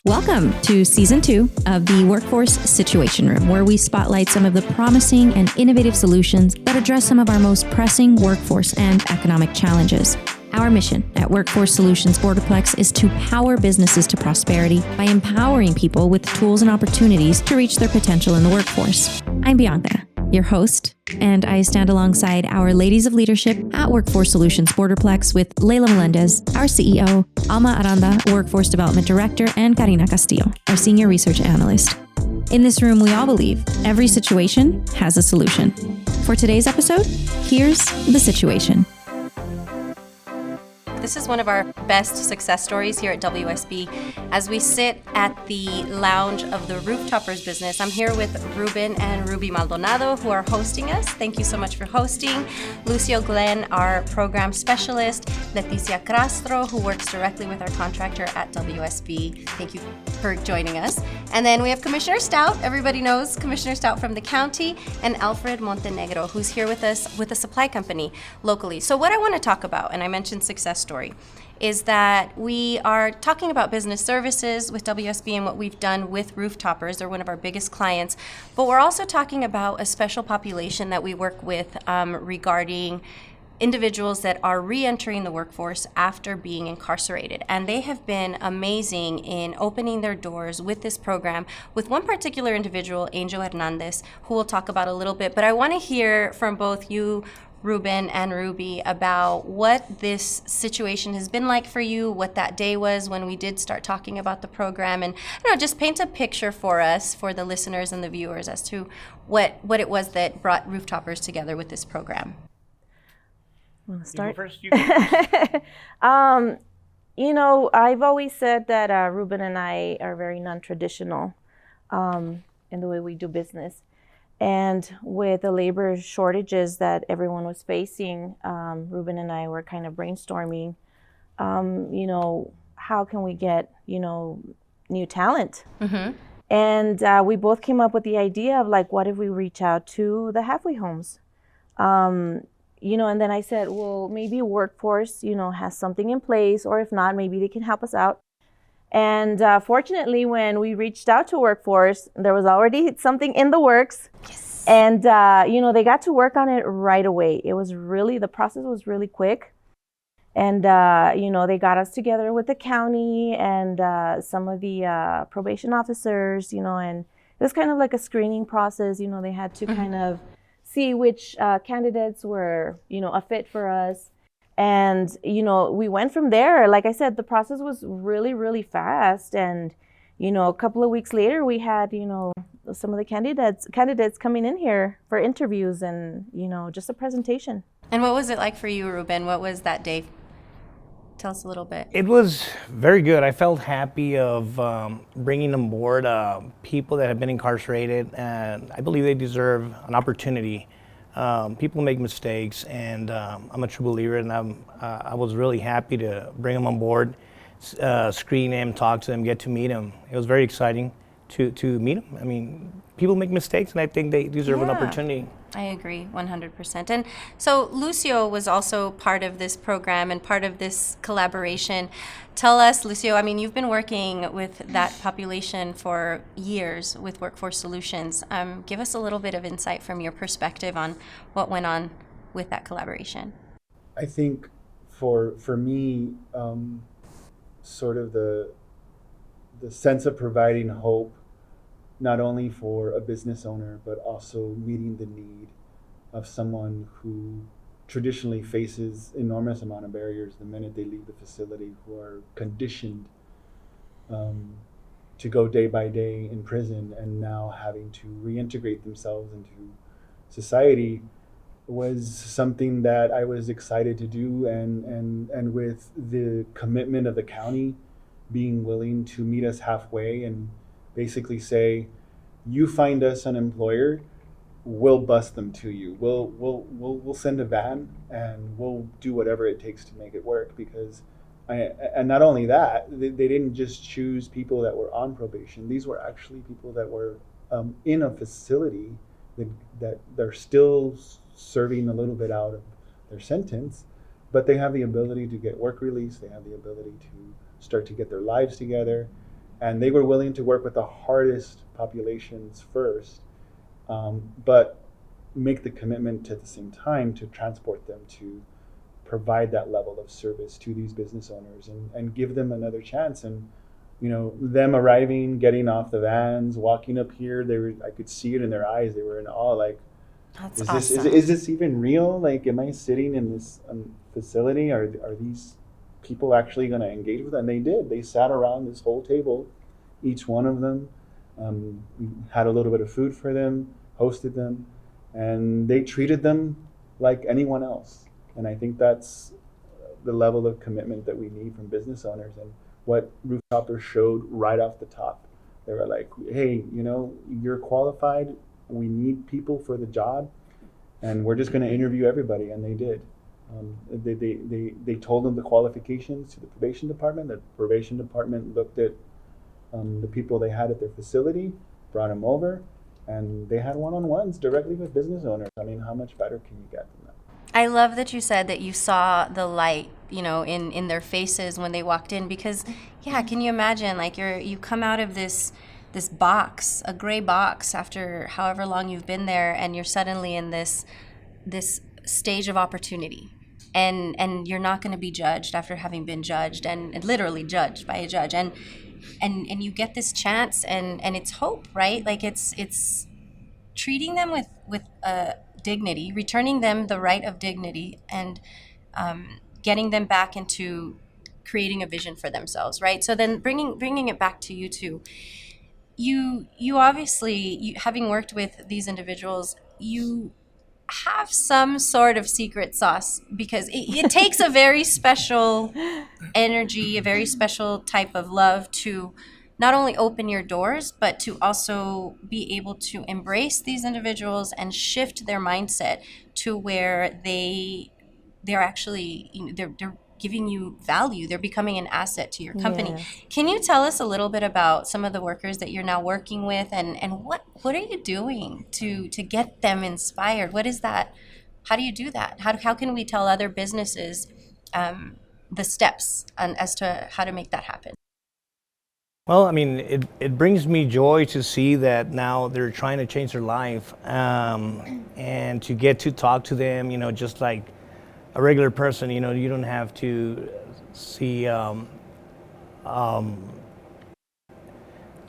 Welcome to Season 2 of the Workforce Situation Room, where we spotlight some of the promising and innovative solutions that address some of our most pressing workforce and economic challenges. Our mission at Workforce Solutions Borderplex is to power businesses to prosperity by empowering people with tools and opportunities to reach their potential in the workforce. I'm Bianca, your host, and I stand alongside our ladies of leadership at Workforce Solutions Borderplex with Leila Melendez, our CEO, Alma Aranda, Workforce Development Director, and Karina Castillo, our Senior Research Analyst. In this room, we all believe every situation has a solution. For today's episode, here's the situation. This is one of our best success stories here at WSB. As we sit at the lounge of the Rooftoppers business, I'm here with Ruben and Ruben Maldonado, who are hosting us. Thank you so much for hosting. Lucio Glenn, our program specialist. Leticia Castro, who works directly with our contractor at WSB. Thank you for joining us. And then we have Commissioner Stout. Everybody knows Commissioner Stout from the county, and Alfred Montenegro, who's here with us with a supply company locally. So what I want to talk about, and I mentioned success story, is that we are talking about business services with WSB and what we've done with Rooftoppers. They're one of our biggest clients. But we're also talking about a special population that we work with regarding individuals that are re-entering the workforce after being incarcerated. And they have been amazing in opening their doors with this program with one particular individual, Angel Hernandez, who we'll talk about a little bit. But I want to hear from both you, Ruben and Ruby, about what this situation has been like for you, what that day was when we did start talking about the program, and just paint a picture for us, for the listeners and the viewers, as to what it was that brought Rooftoppers together with this program. Want to start? You go first. I've always said that Ruben and I are very non-traditional in the way we do business. And with the labor shortages that everyone was facing, Ruben and I were kind of brainstorming, how can we get, new talent? Mm-hmm. And we both came up with the idea of what if we reach out to the halfway homes? And then I said, well, maybe Workforce, has something in place, or if not, maybe they can help us out. And fortunately, when we reached out to Workforce, there was already something in the works. Yes. And, they got to work on it right away. The process was really quick. And, they got us together with the county and some of the probation officers, and it was kind of like a screening process. They had to kind of see which candidates were, a fit for us. And, we went from there. Like I said, the process was really, really fast. And, a couple of weeks later, we had, some of the candidates coming in here for interviews and, just a presentation. And what was it like for you, Ruben? What was that day? Tell us a little bit. It was very good. I felt happy of bringing on board people that have been incarcerated, and I believe they deserve an opportunity. People make mistakes, and I'm a true believer, and I was really happy to bring them on board, screen them, talk to them, get to meet them. It was very exciting to meet them. I mean, people make mistakes, and I think they deserve an opportunity. I agree 100%. And so Lucio was also part of this program and part of this collaboration. Tell us, Lucio, you've been working with that population for years with Workforce Solutions. Give us a little bit of insight from your perspective on what went on with that collaboration. I think for me, sort of the sense of providing hope, not only for a business owner, but also meeting the need of someone who traditionally faces enormous amount of barriers the minute they leave the facility, who are conditioned to go day by day in prison and now having to reintegrate themselves into society, was something that I was excited to do, and with the commitment of the county being willing to meet us halfway and basically say, you find us an employer, we'll bus them to you. We'll send a van and we'll do whatever it takes to make it work. Because and not only that, they didn't just choose people that were on probation. These were actually people that were in a facility that they're still serving a little bit out of their sentence, but they have the ability to get work release. They have the ability to start to get their lives together. And they were willing to work with the hardest populations first, but make the commitment at the same time to transport them, to provide that level of service to these business owners and give them another chance. And them arriving, getting off the vans, walking up here, I could see it in their eyes. They were in awe, like, That's is awesome. this even real? Like, am I sitting in this facility? Are these people actually going to engage with it? And they did. They sat around this whole table, each one of them. We had a little bit of food for them, hosted them, and they treated them like anyone else. And I think that's the level of commitment that we need from business owners, and what Rooftoppers showed right off the top. They were like, hey, you're qualified. We need people for the job, and we're just going to interview everybody. And they did. They told them the qualifications to the probation department. The probation department looked at the people they had at their facility, brought them over, and they had one-on-ones directly with business owners. I mean, how much better can you get than that? I love that you said that you saw the light, in their faces when they walked in, because can you imagine, like, you come out of this box, a gray box, after however long you've been there, and you're suddenly in this stage of opportunity, and you're not going to be judged after having been judged and literally judged by a judge, and you get this chance, and it's hope, right? Like, it's treating them with dignity, returning them the right of dignity, and getting them back into creating a vision for themselves, right? So then bringing it back to you two, you obviously, having worked with these individuals, you have some sort of secret sauce, because it takes a very special energy, a very special type of love to not only open your doors, but to also be able to embrace these individuals and shift their mindset to where they're actually, they're giving you value. They're becoming an asset to your company. Yes. Can you tell us a little bit about some of the workers that you're now working with, and what are you doing to get them inspired? What is that? How do you do that? How can we tell other businesses the steps as to how to make that happen? Well, I mean, it brings me joy to see that now they're trying to change their life, and to get to talk to them, just like a regular person. You don't have to see their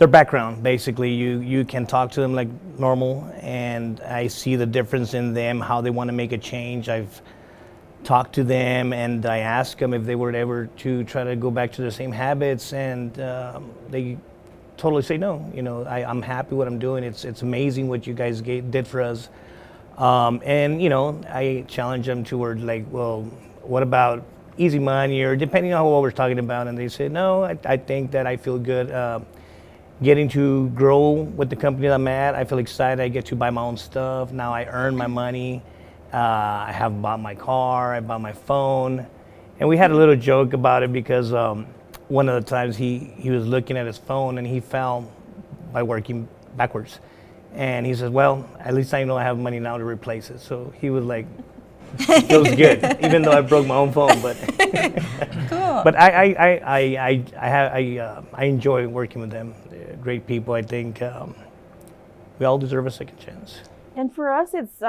background. Basically, you can talk to them like normal, and I see the difference in them, how they want to make a change. I've talked to them, and I asked them if they were ever to try to go back to the same habits, and they totally say no. I'm happy what I'm doing. It's amazing what you guys did for us. And I challenge them toward, like, well, what about easy money, or depending on what we're talking about, and they say no. I think that I feel good getting to grow with the company that I'm at. I feel excited. I get to buy my own stuff now. I earn my money. I have bought my car, I bought my phone, and we had a little joke about it, because one of the times he was looking at his phone and he fell by working backwards, and he says, well, at least I know I have money now to replace it. So he was like, feels good, even though I broke my own phone. But Cool. but I enjoy working with them. They're great people. I think we all deserve a second chance. And for us, it's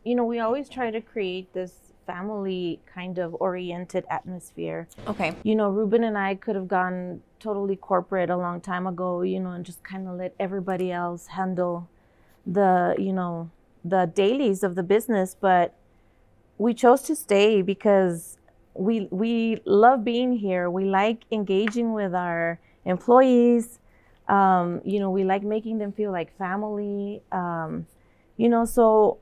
we always try to create this family kind of oriented atmosphere. Okay. Ruben and I could have gone totally corporate a long time ago, and just kind of let everybody else handle the dailies of the business. But we chose to stay because we love being here. We like engaging with our employees. We like making them feel like family. So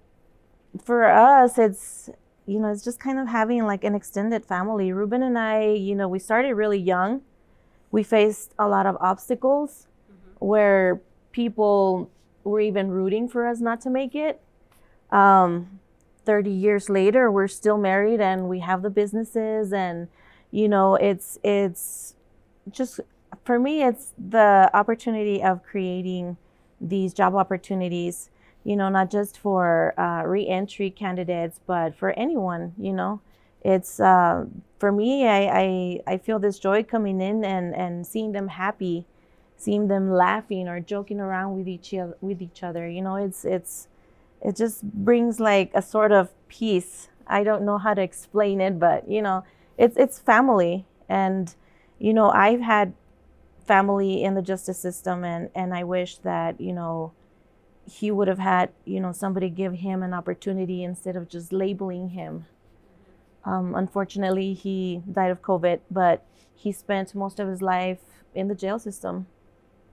for us, it's just kind of having like an extended family. Ruben and I, we started really young. We faced a lot of obstacles where people were even rooting for us not to make it. 30 years later, we're still married and we have the businesses, and it's just, for me, it's the opportunity of creating these job opportunities, not just for re-entry candidates, but for anyone, It's for me, I feel this joy coming in and seeing them happy, seeing them laughing or joking around with each other. You know, it just brings like a sort of peace. I don't know how to explain it, but you know, it's family. And you know, I've had family in the justice system, and I wish that, you know, he would have had, you know, somebody give him an opportunity instead of just labeling him. Unfortunately, he died of COVID, but he spent most of his life in the jail system.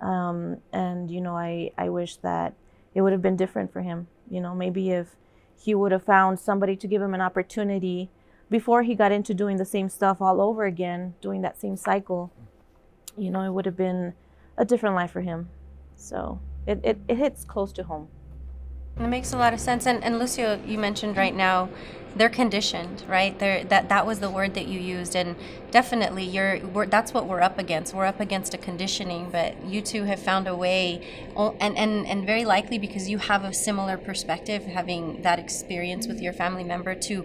And, you know, I wish that it would have been different for him. You know, maybe if he would have found somebody to give him an opportunity before he got into doing the same stuff all over again, doing that same cycle, you know, it would have been a different life for him. So it hits close to home. It makes a lot of sense. And Lucio, you mentioned right now, they're conditioned, right? That was the word that you used, and definitely that's what we're up against. We're up against a conditioning, but you two have found a way, and very likely because you have a similar perspective, having that experience with your family member, to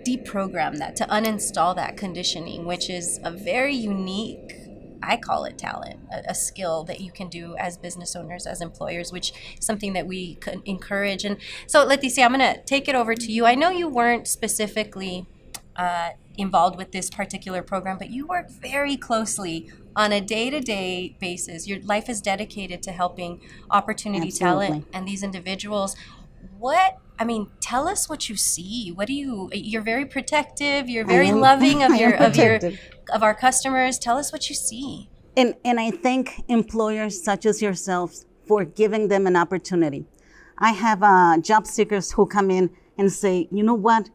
deprogram that, to uninstall that conditioning, which is a very unique, I call it talent, a skill that you can do as business owners, as employers, which is something that we could encourage. And so, Leticia, I'm going to take it over to you. I know you weren't specifically involved with this particular program, but you work very closely on a day-to-day basis. Your life is dedicated to helping opportunity talent and these individuals. Tell us what you see. You're very protective, you're very loving of our customers. Tell us what you see. And I thank employers such as yourselves for giving them an opportunity. I have job seekers who come in and say, you know what?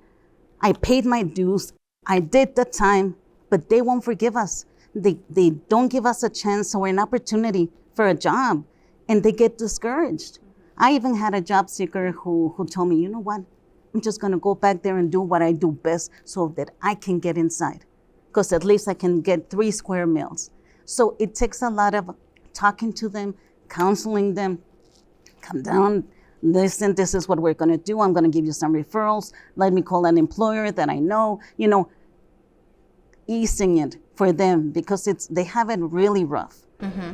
I paid my dues. I did the time, but they won't forgive us. They don't give us a chance or an opportunity for a job, and they get discouraged. I even had a job seeker who told me, you know what? I'm just going to go back there and do what I do best so that I can get inside, because at least I can get 3 square meals. So it takes a lot of talking to them, counseling them, come down, listen, this is what we're going to do. I'm going to give you some referrals. Let me call an employer that I know, you know, easing it for them because they have it really rough.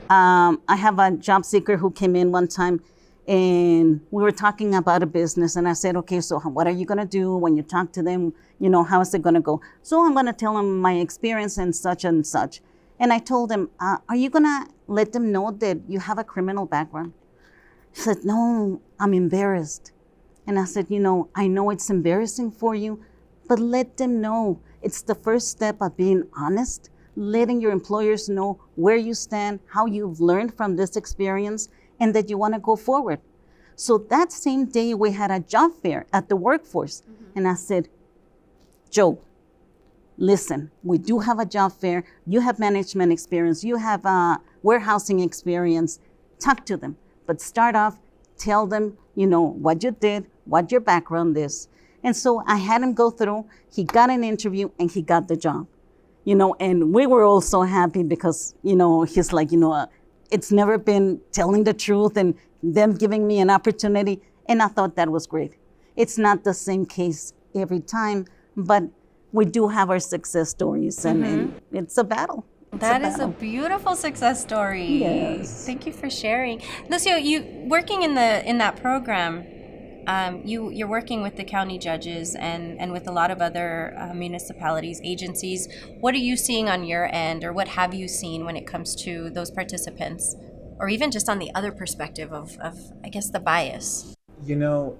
I have a job seeker who came in one time and we were talking about a business, and I said, okay, so what are you going to do when you talk to them? You know, how is it going to go? So I'm going to tell them my experience and such and such. And I told him, are you going to let them know that you have a criminal background? He said, no, I'm embarrassed. And I said, you know, I know it's embarrassing for you, but let them know. It's the first step of being honest, letting your employers know where you stand, how you've learned from this experience, and that you want to go forward. So that same day, we had a job fair at the workforce. And I said, Joe, listen, we do have a job fair. You have management experience. You have warehousing experience. Talk to them. But start off, tell them, you know, what you did, what your background is. And so I had him go through. He got an interview and he got the job. You know, and we were all so happy because, you know, he's like, you know, it's never been telling the truth and them giving me an opportunity. And I thought that was great. It's not the same case every time, but we do have our success stories, and it's a battle. That is a beautiful success story. Yes. Thank you for sharing. Lucio, you working in that program, you're working with the county judges and with a lot of other municipalities, agencies. What are you seeing on your end, or what have you seen when it comes to those participants, or even just on the other perspective of I guess, the bias? You know,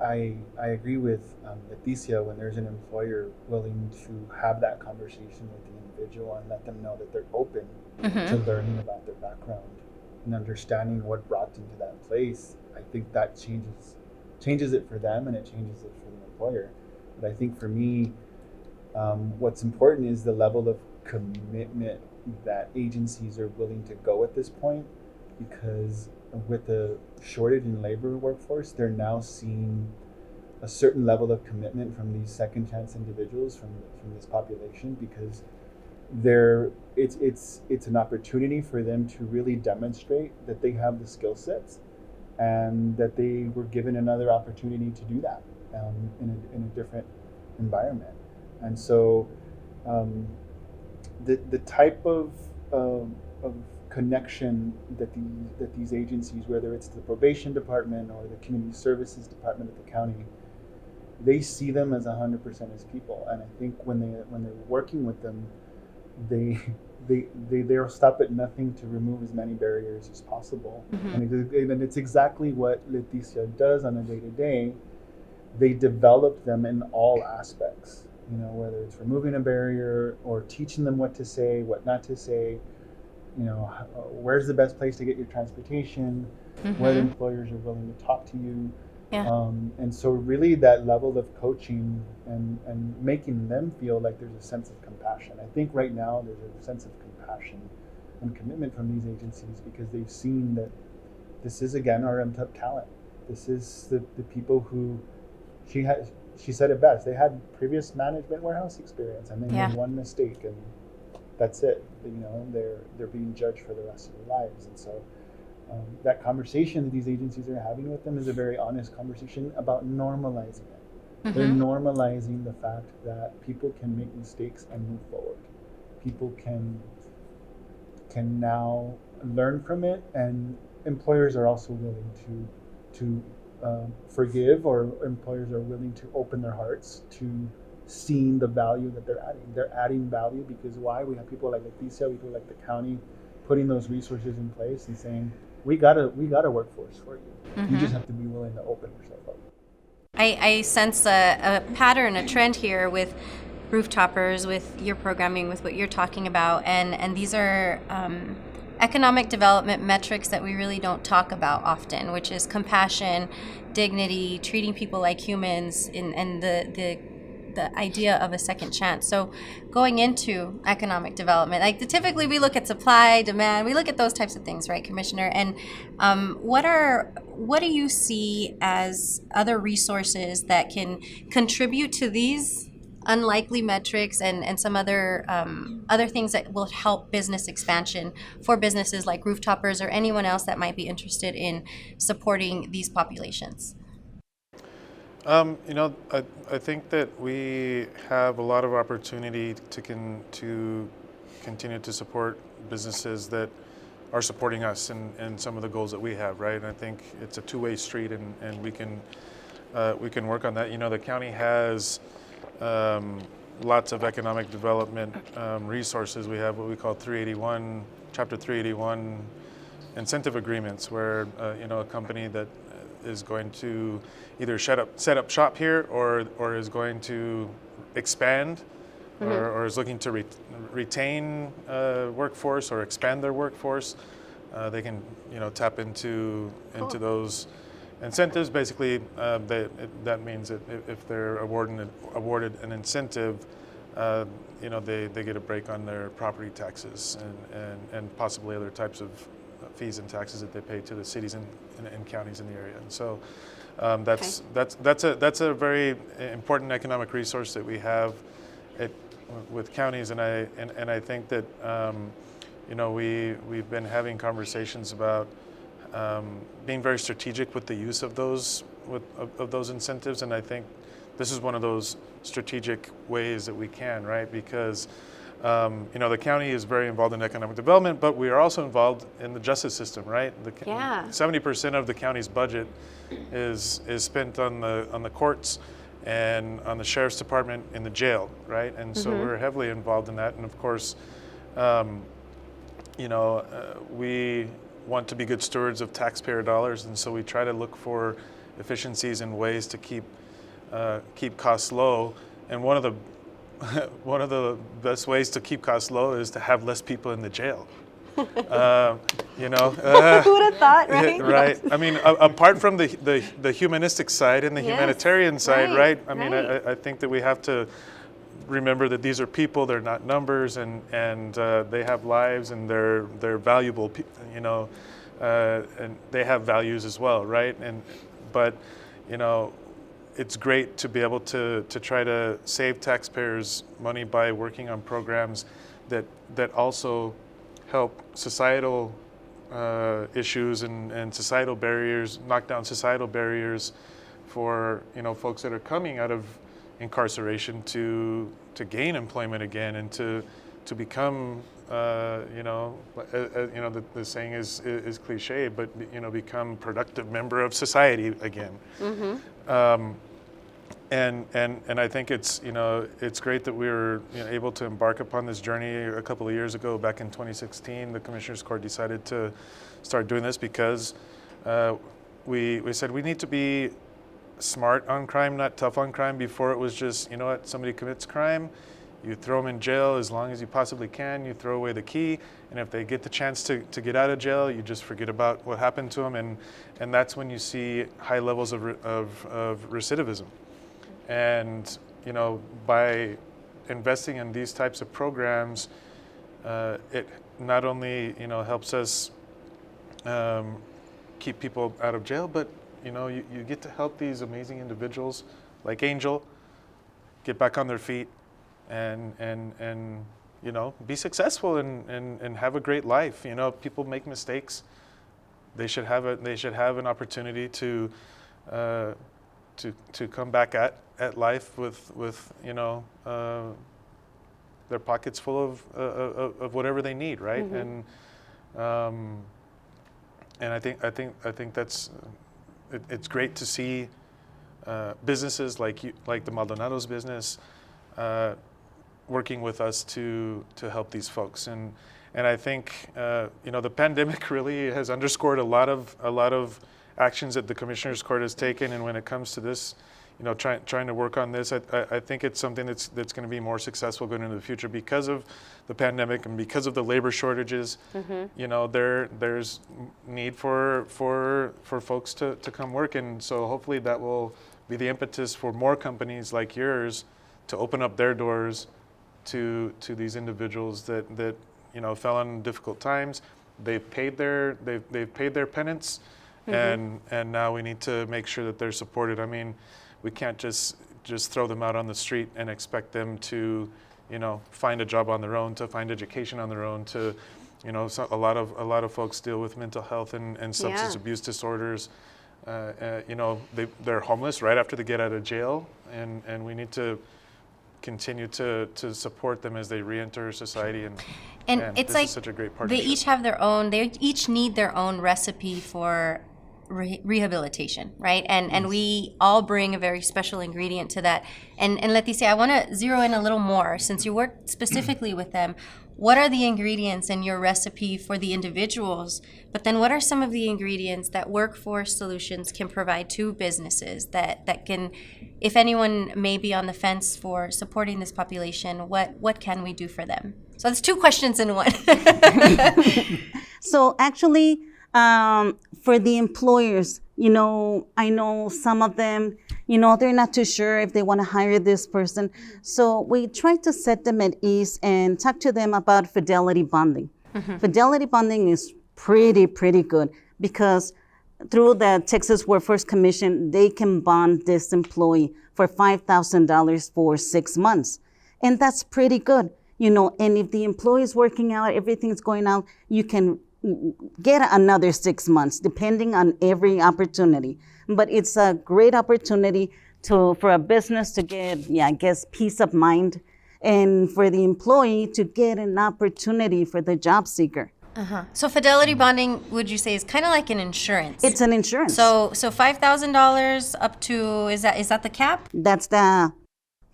I agree with Leticia when there's an employer willing to have that conversation with the individual and let them know that they're open to learning about their background and understanding what brought them to that place. I think that changes it for them, and it changes it for the employer. But I think for me, what's important is the level of commitment that agencies are willing to go at this point, because with the shortage in labor workforce, they're now seeing a certain level of commitment from these second chance individuals from this population, because it's an opportunity for them to really demonstrate that they have the skill sets and that they were given another opportunity to do that in a different environment. And so the type of connection that these agencies, whether it's the probation department or the community services department at the county, they see them as 100% as people. And I think when they're working with them, they'll stop at nothing to remove as many barriers as possible. And it's exactly what Leticia does on a day-to-day. They develop them in all aspects, whether it's removing a barrier or teaching them what to say, what not to say, where's the best place to get your transportation, whether employers are willing to talk to you. Yeah. And so really that level of coaching and making them feel like there's a sense of compassion. I think right now there's a sense of compassion and commitment from these agencies because they've seen that this is, again, our MTUP talent. This is the people who, she said it best, they had previous management warehouse experience and they made one mistake and that's it. They're being judged for the rest of their lives. And so that conversation that these agencies are having with them is a very honest conversation about normalizing it. They're normalizing the fact that people can make mistakes and move forward. People can now learn from it, and employers are also willing to forgive, or employers are willing to open their hearts to seeing the value that they're adding. They're adding value because why? We have people like Leticia, people like the county putting those resources in place and saying, we got a workforce for you. You just have to be willing to open yourself up. I sense a pattern, a trend here with Rooftoppers, with your programming, with what you're talking about, and these are economic development metrics that we really don't talk about often, which is compassion, dignity, treating people like humans, and the idea of a second chance. So going into economic development, typically we look at supply, demand, we look at those types of things, right, Commissioner? And what do you see as other resources that can contribute to these unlikely metrics and some other things that will help business expansion for businesses like Rooftoppers or anyone else that might be interested in supporting these populations? I think that we have a lot of opportunity to continue to support businesses that are supporting us in some of the goals that we have, right? And I think it's a two-way street, and we can work on that. The county has lots of economic development resources. We have what we call Chapter 381 incentive agreements, where a company that is going to either set up shop here or is going to expand or is looking to retain workforce or expand their workforce, they can tap into those incentives. Basically, that means that if they're awarded an incentive, they get a break on their property taxes and possibly other types of fees and taxes that they pay to the cities and counties in the area. And so that's a very important economic resource that we have with counties, and I think that we've been having conversations about being very strategic with the use of those incentives, and I think this is one of those strategic ways that we can, right? Because the county is very involved in economic development, but we are also involved in the justice system, right? 70% of the county's budget is spent on the courts and on the sheriff's department in the jail, right? And so we're heavily involved in that. And of course, we want to be good stewards of taxpayer dollars, and so we try to look for efficiencies and ways to keep costs low. And one of the best ways to keep costs low is to have less people in the jail. Who would have thought, right? Right. I mean, apart from the humanistic side and the humanitarian side, right? I mean, I think that we have to remember that these are people; they're not numbers, and they have lives, and they're valuable, and they have values as well, right? But it's great to be able to try to save taxpayers money by working on programs that also help societal issues and societal barriers, knock down societal barriers for folks that are coming out of incarceration to gain employment again and to become, the saying is cliche, but become productive member of society again. And I think it's great that we were able to embark upon this journey a couple of years ago. Back in 2016, the Commissioners Court decided to start doing this because we said we need to be smart on crime, not tough on crime. Before it was just, somebody commits crime, you throw them in jail as long as you possibly can, you throw away the key, and if they get the chance to get out of jail, you just forget about what happened to them, and that's when you see high levels of recidivism. And by investing in these types of programs, it not only helps us keep people out of jail, but you get to help these amazing individuals like Angel get back on their feet and be successful and have a great life. People make mistakes. They should have an opportunity to come back at life with their pockets full of whatever they need, right? And I think that's it's great to see businesses like the Maldonado's business working with us to help these folks. And I think the pandemic really has underscored a lot of actions that the Commissioners Court has taken. And when it comes to this, trying to work on this, I think it's something that's going to be more successful going into the future because of the pandemic and because of the labor shortages. There's need for folks to come work, and so hopefully that will be the impetus for more companies like yours to open up their doors to these individuals that fell on difficult times. They've paid their penance, and now we need to make sure that they're supported. I mean, we can't just throw them out on the street and expect them to find a job on their own, to find education on their own, to so a lot of folks deal with mental health and substance abuse disorders. They're homeless right after they get out of jail, and we need to continue to support them as they re-enter society. And it's this like is such a great partnership. they each need their own recipe for rehabilitation, right? And we all bring a very special ingredient to that. And Leticia, I want to zero in a little more, since you work specifically with them. What are the ingredients in your recipe for the individuals? But then what are some of the ingredients that Workforce Solutions can provide to businesses that can, if anyone may be on the fence for supporting this population, what can we do for them? So that's two questions in one. So actually, for the employers, I know some of them, they're not too sure if they want to hire this person. So we try to set them at ease and talk to them about fidelity bonding. Fidelity bonding is pretty good because through the Texas Workforce Commission, they can bond this employee for $5,000 for 6 months. And that's pretty good, and if the employee is working out, everything's going out, you can get another 6 months, depending on every opportunity. But it's a great opportunity for a business to get, peace of mind, and for the employee to get an opportunity for the job seeker. So fidelity bonding, would you say, is kind of like an insurance? It's an insurance. So $5,000 up to, is that the cap? That's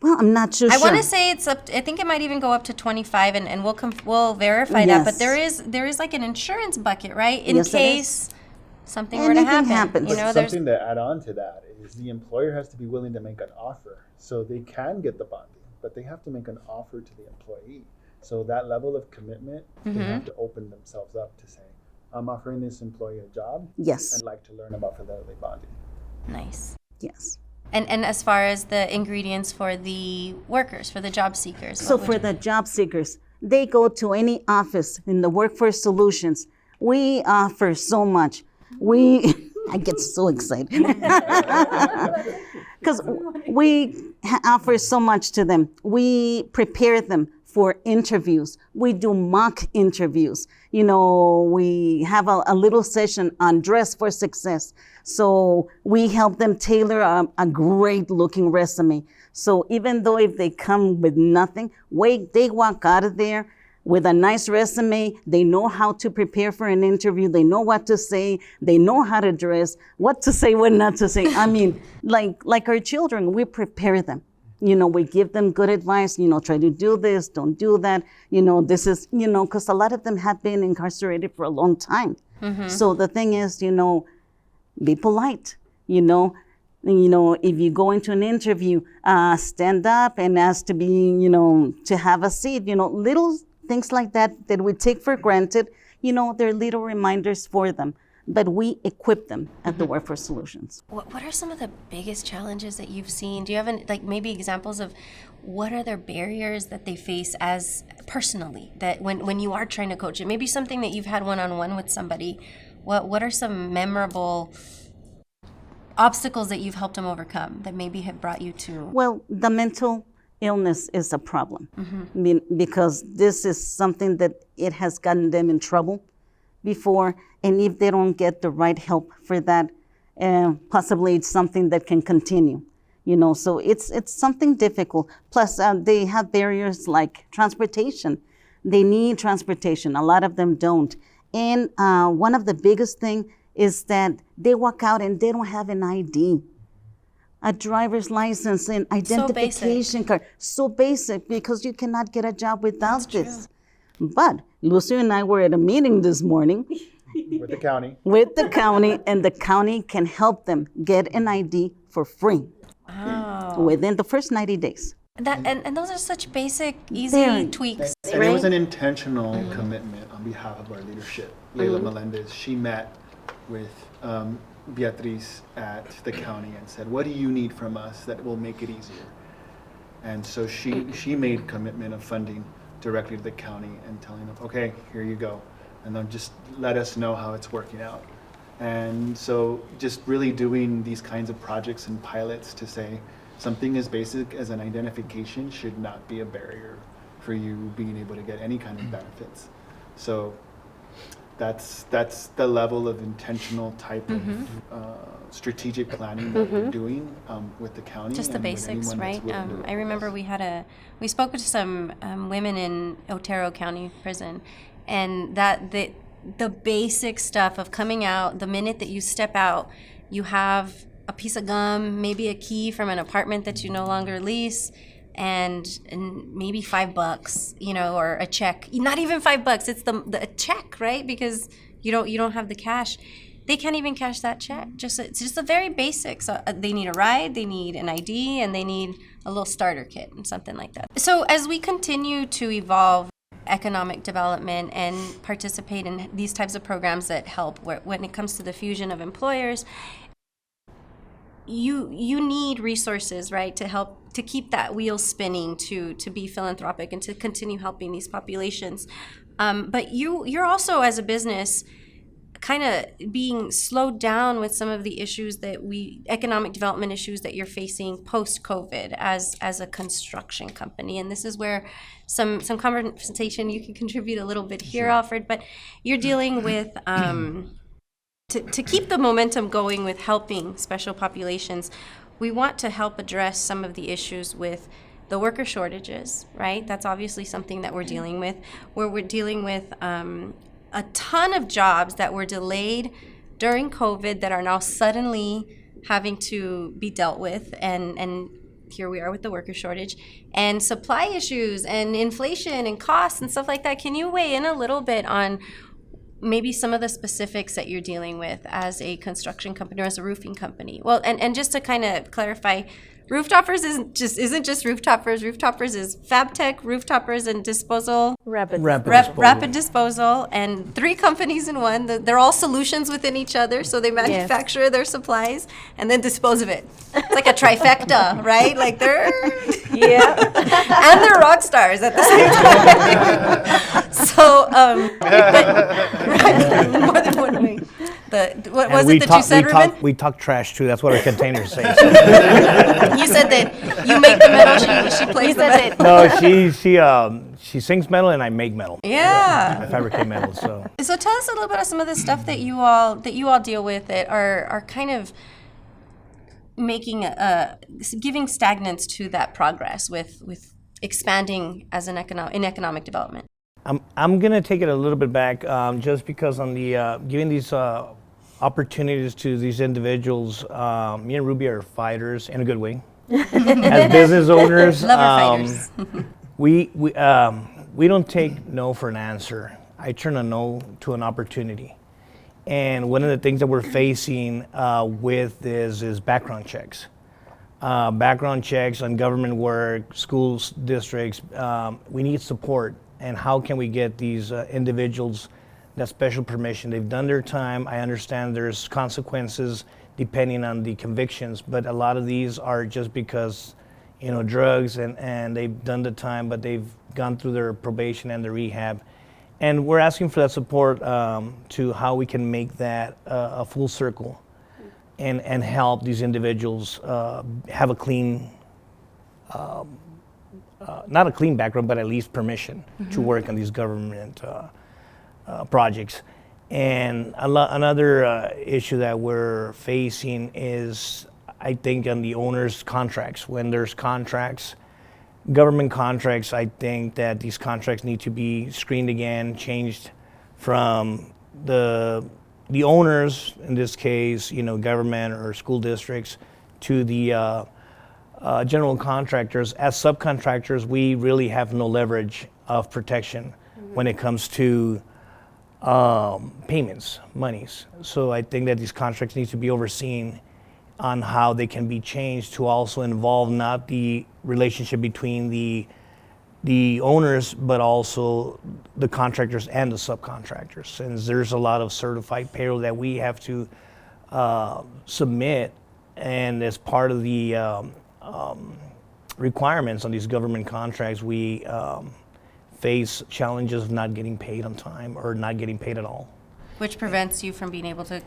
well, I'm not too sure. I want to say it's up. I think it might even go up to 25, and we'll verify that. But there is like an insurance bucket, right? In case something were to happen. But something to add on to that is the employer has to be willing to make an offer, so they can get the bonding, but they have to make an offer to the employee. So that level of commitment, they have to open themselves up to say, I'm offering this employee a job. Yes. I'd like to learn about fidelity bonding. Nice. Yes. And as far as the ingredients for the workers, for the job seekers. So for the job seekers, they go to any office in the Workforce Solutions. We offer so much. I get so excited because we offer so much to them. We prepare them for interviews. We do mock interviews. You know, we have a little session on dress for success. So we help them tailor a great looking resume. So even though if they come with nothing, they walk out of there with a nice resume. They know how to prepare for an interview. They know what to say. They know how to dress, what to say, what not to say. I mean, like our children, we prepare them. You know, we give them good advice, you know, try to do this, don't do that. You know, this is, you know, because a lot of them have been incarcerated for a long time. So the thing is, you know, be polite, you know. If you go into an interview, stand up and ask to be, you know, to have a seat, you know, little things like that we take for granted, you know, they're little reminders for them. But we equip them at the Workforce Solutions. What are some of the biggest challenges that you've seen? Do you have maybe examples of what are their barriers that they face as personally, that when you are trying to coach it? Maybe something that you've had one-on-one with somebody. What are some memorable obstacles that you've helped them overcome that maybe have brought you to? Well, the mental illness is a problem. I mean, because this is something that it has gotten them in trouble before, and if they don't get the right help for that, possibly it's something that can continue, you know. So it's something difficult. Plus, they have barriers like transportation. They need transportation. A lot of them don't. And one of the biggest thing is that they walk out and they don't have an ID, a driver's license and identification card. So basic, because you cannot get a job without this. But Lucy and I were at a meeting this morning With the county. And the county can help them get an ID for free. Wow. Within the first 90 days. And those are such basic, easy tweaks. And it was an intentional commitment on behalf of our leadership. Leila Melendez, she met with Beatriz at the county and said, what do you need from us that will make it easier? And so she made commitment of funding directly to the county and telling them, okay, here you go. And then just let us know how it's working out. And so just really doing these kinds of projects and pilots to say something as basic as an identification should not be a barrier for you being able to get any kind of benefits. So that's the level of intentional type of strategic planning that we're doing with the county. Just the basics, right? I remember we spoke to some women in Otero County Prison, and that the basic stuff of coming out, the minute that you step out, you have a piece of gum, maybe a key from an apartment that you no longer lease, and maybe $5, you know, or a check. Not even $5, it's a check, right? Because you don't have the cash. They can't even cash that check. It's just the very basics. They need a ride, they need an ID, and they need a little starter kit and something like that. So as we continue to evolve economic development and participate in these types of programs that help when it comes to the fusion of employers, you need resources, right, to help to keep that wheel spinning, to be philanthropic and to continue helping these populations. But you're also, as a business, kind of being slowed down with some of the issues economic development issues that you're facing post-COVID as a construction company. And this is where some conversation you can contribute a little bit here, Alfred, but you're dealing with to keep the momentum going with helping special populations. We want to help address some of the issues with the worker shortages, right? That's obviously something that we're dealing with, where we're dealing with a ton of jobs that were delayed during COVID that are now suddenly having to be dealt with, and here we are with the worker shortage and supply issues and inflation and costs and stuff like that. Can you weigh in a little bit on maybe some of the specifics that you're dealing with as a construction company or as a roofing company? Well, and just to kind of clarify, Rooftoppers isn't just Rooftoppers. Rooftoppers is FabTech, Rooftoppers, and Disposal. Rapid Disposal, and 3 companies in one. They're all solutions within each other, so they manufacture their supplies and then dispose of it. It's like a trifecta, right? Like they're and they're rock stars at the same time. So, but more than one way. What And was we it that you said, Ruben? We talk trash too. That's what our containers say. You said that you make the metal, she plays the metal. No, she sings metal and I make metal. Yeah. I fabricate metal. So tell us a little bit of some of the stuff that you all deal with that are kind of making giving stagnance to that progress with expanding as in economic development. I'm gonna take it a little bit back, just because on the giving these opportunities to these individuals. Me and Ruby are fighters in a good way. As business owners, Love our fighters. we don't take no for an answer. I turn a no to an opportunity. And one of the things that we're facing with this is background checks. Background checks on government work, schools, districts. We need support. And how can we get these individuals that special permission? They've done their time. I understand there's consequences depending on the convictions, but a lot of these are just because, drugs and they've done the time, but they've gone through their probation and their rehab. And we're asking for that support to how we can make that a full circle and help these individuals have a clean, not a clean background, but at least permission to work on these government projects. And another issue that we're facing is, I think, on the owner's contracts. When there's contracts, government contracts, I think that these contracts need to be screened again, changed from the owners, in this case, government or school districts, to the general contractors. As subcontractors, we really have no leverage of protection when it comes to payments, monies. So I think that these contracts need to be overseen on how they can be changed to also involve not the relationship between the owners, but also the contractors and the subcontractors. Since there's a lot of certified payroll that we have to submit, and as part of the requirements on these government contracts, we face challenges of not getting paid on time or not getting paid at all. Which prevents you from being able to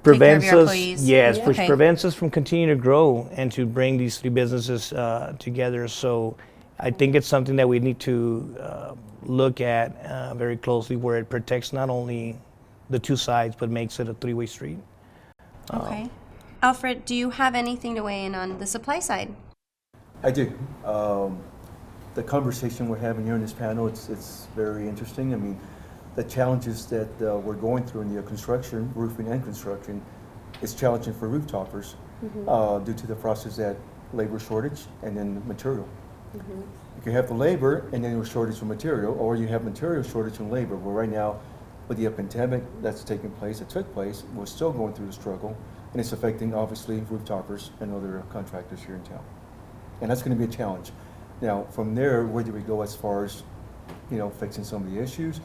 Prevents take care of your us, employees? yes, Yeah. which Okay. prevents us from continuing to grow and to bring these three businesses together. So I think it's something that we need to look at very closely, where it protects not only the two sides, but makes it a three-way street. Okay. Alfred, do you have anything to weigh in on the supply side? I do. The conversation we're having here in this panel, it's very interesting. I mean, the challenges that we're going through in the construction, roofing and construction, is challenging for Rooftoppers due to the process that labor shortage and then material. You can have the labor and then a shortage of material, or you have material shortage and labor. Well, right now, with the pandemic that took place, we're still going through the struggle, and it's affecting, obviously, Rooftoppers and other contractors here in town. And that's going to be a challenge. Now, from there, where do we go as far as, fixing some of the issues?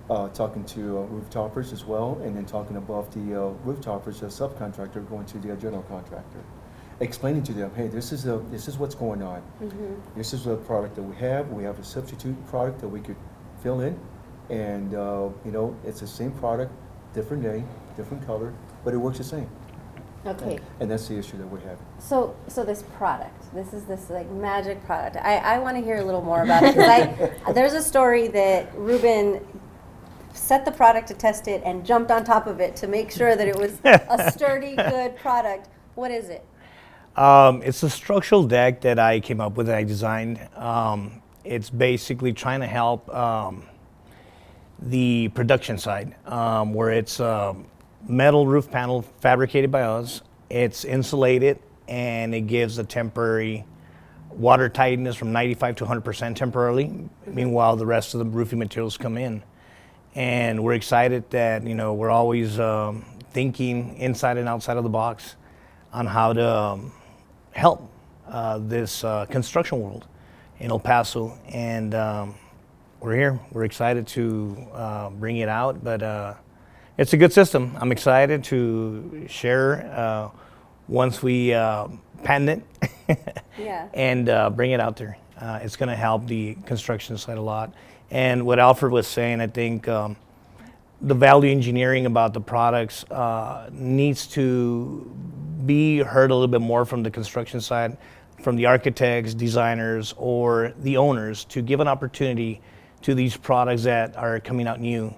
Talking to Rooftoppers as well, and then talking above the Rooftoppers, a subcontractor, going to the general contractor, explaining to them, hey, this is what's going on. This is the product that we have. We have a substitute product that we could fill in, and it's the same product, different day, different color, but it works the same. Okay. And that's the issue that we have. So this product, this like magic product. I want to hear a little more about it, because there's a story that Ruben set the product to test it and jumped on top of it to make sure that it was a sturdy, good product. What is it? It's a structural deck that I came up with and I designed. It's basically trying to help the production side, where it's metal roof panel fabricated by us. It's insulated, and it gives a temporary water tightness from 95 to 100% temporarily. Meanwhile, the rest of the roofing materials come in. And we're excited that, we're always thinking inside and outside of the box on how to help this construction world in El Paso. And we're here. We're excited to bring it out, but it's a good system. I'm excited to share once we patent it and bring it out there. It's going to help the construction side a lot. And what Alfred was saying, I think the value engineering about the products needs to be heard a little bit more from the construction side, from the architects, designers, or the owners, to give an opportunity to these products that are coming out new.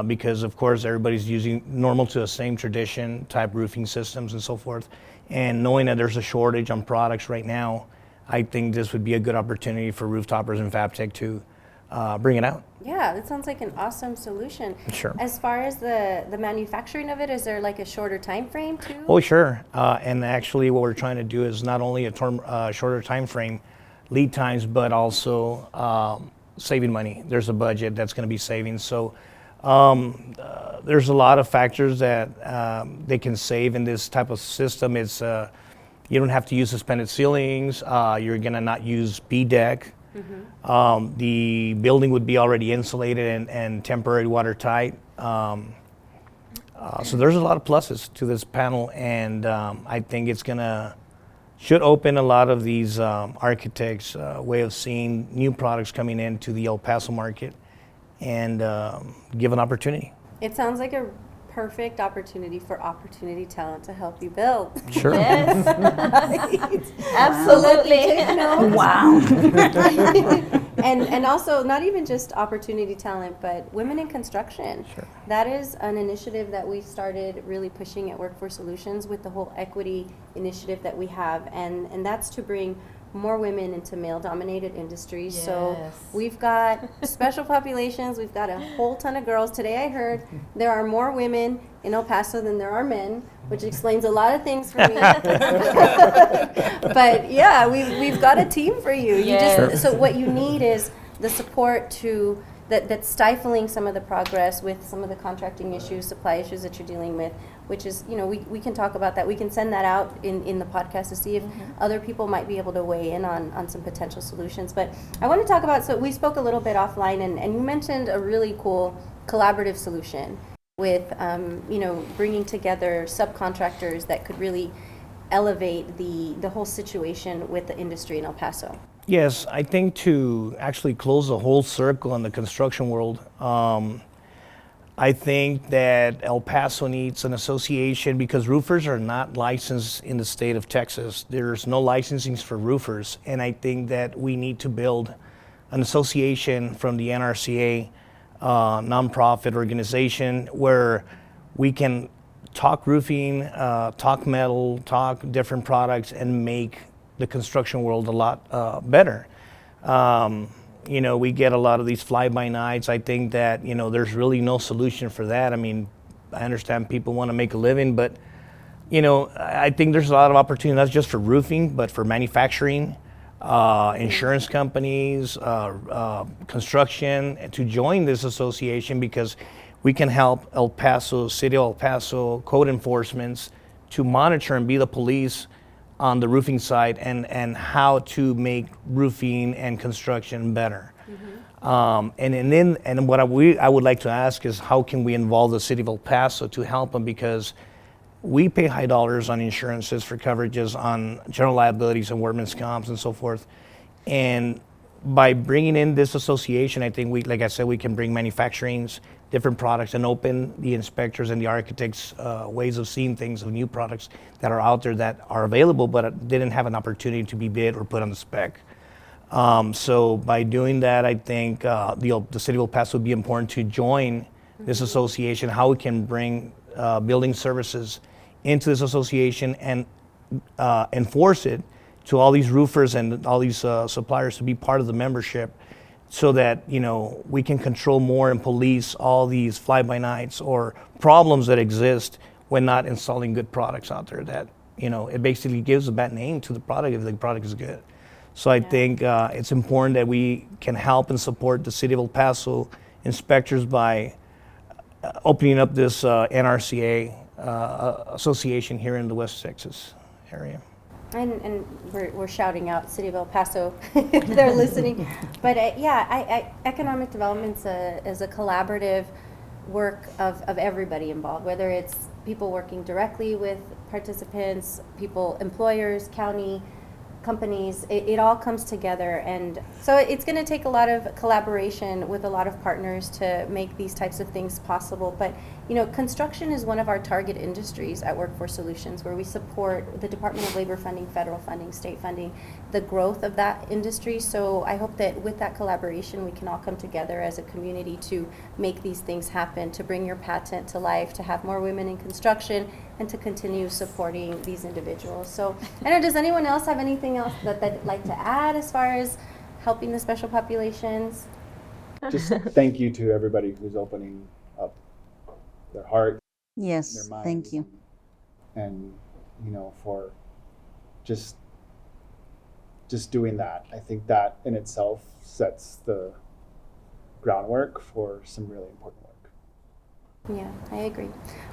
Because of course everybody's using normal to the same tradition type roofing systems and so forth. And knowing that there's a shortage on products right now, I think this would be a good opportunity for Rooftoppers and Fabtech to bring it out. Yeah, that sounds like an awesome solution. Sure. As far as the manufacturing of it, is there like a shorter time frame too? Oh, sure. And actually what we're trying to do is not only a shorter time frame, lead times, but also saving money. There's a budget that's going to be saving. So there's a lot of factors that they can save in this type of system. It's you don't have to use suspended ceilings. You're going to not use B-deck. Mm-hmm. The building would be already insulated and temporary watertight. So there's a lot of pluses to this panel, and I think it's should open a lot of these architects' way of seeing new products coming into the El Paso market and give an opportunity. It sounds like a perfect opportunity for opportunity talent to help you build. Sure. Yes. Absolutely. Wow. And also not even just opportunity talent, but women in construction. Sure. That is an initiative that we started really pushing at Workforce Solutions with the whole equity initiative that we have, and that's to bring more women into male-dominated industries. So we've got special populations. We've got a whole ton of girls. Today I heard there are more women in El Paso than there are men, which explains a lot of things for me. But yeah, we've got a team for you. So what you need is the support to that's stifling some of the progress with some of the contracting issues, supply issues that you're dealing with, which is, we can talk about that. We can send that out in the podcast to see if other people might be able to weigh in on some potential solutions. But I want to talk about, so we spoke a little bit offline, and you mentioned a really cool collaborative solution with, bringing together subcontractors that could really elevate the whole situation with the industry in El Paso. Yes, I think to actually close the whole circle in the construction world, I think that El Paso needs an association because roofers are not licensed in the state of Texas. There's no licensings for roofers, and I think that we need to build an association from the NRCA, nonprofit organization, where we can talk roofing, talk metal, talk different products, and make the construction world a lot better. We get a lot of these fly-by-nights. I think that, there's really no solution for that. I mean, I understand people want to make a living, but, I think there's a lot of opportunity, not just for roofing, but for manufacturing, insurance companies, construction, to join this association, because we can help El Paso, City of El Paso, code enforcements to monitor and be the police on the roofing side and how to make roofing and construction better. Mm-hmm. And what I would like to ask is, how can we involve the City of El Paso to help them, because we pay high dollars on insurances for coverages on general liabilities and workman's comps and so forth. And by bringing in this association, I think like I said, we can bring manufacturings, different products, and open the inspectors and the architects' ways of seeing things, of new products that are out there that are available but didn't have an opportunity to be bid or put on the spec. So by doing that, I think the City of El Paso would be important to join this association, how we can bring building services into this association and enforce it to all these roofers and all these suppliers to be part of the membership, so that we can control more and police all these fly-by-nights or problems that exist when not installing good products out there. That it basically gives a bad name to the product if the product is good. So I think it's important that we can help and support the City of El Paso inspectors by opening up this NRCA association here in the West Texas area. And we're shouting out City of El Paso if they're listening. But economic development is a collaborative work of everybody involved, whether it's people working directly with participants, people, employers, county, companies, it all comes together. And so it's going to take a lot of collaboration with a lot of partners to make these types of things possible. But construction is one of our target industries at Workforce Solutions, where we support the Department of Labor funding, federal funding, state funding, the growth of that industry. So I hope that with that collaboration, we can all come together as a community to make these things happen, to bring your patent to life, to have more women in construction, and to continue supporting these individuals. So I don't know, does anyone else have anything else that they'd like to add as far as helping the special populations? Just thank you to everybody who's opening up their heart, Yes, their minds, thank you. and for just doing that. I think that in itself sets the groundwork for some really important work. Yeah, I agree.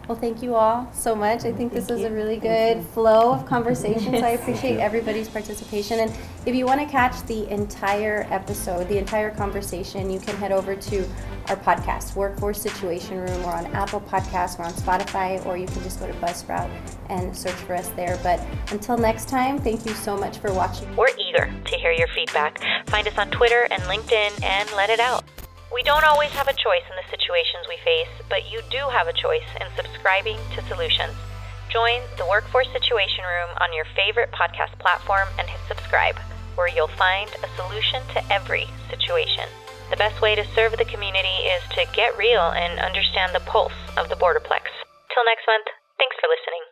Well, thank you all so much. I think this was a really good flow of conversation, so I appreciate everybody's participation. And if you want to catch the entire episode, the entire conversation, you can head over to our podcast, Workforce Situation Room. We're on Apple Podcasts, we're on Spotify, or you can just go to Buzzsprout and search for us there. But until next time, thank you so much for watching. We're eager to hear your feedback. Find us on Twitter and LinkedIn and let it out. We don't always have a choice in the situations we face, but you do have a choice in subscribing to solutions. Join the Workforce Situation Room on your favorite podcast platform and hit subscribe, where you'll find a solution to every situation. The best way to serve the community is to get real and understand the pulse of the Borderplex. Till next month, thanks for listening.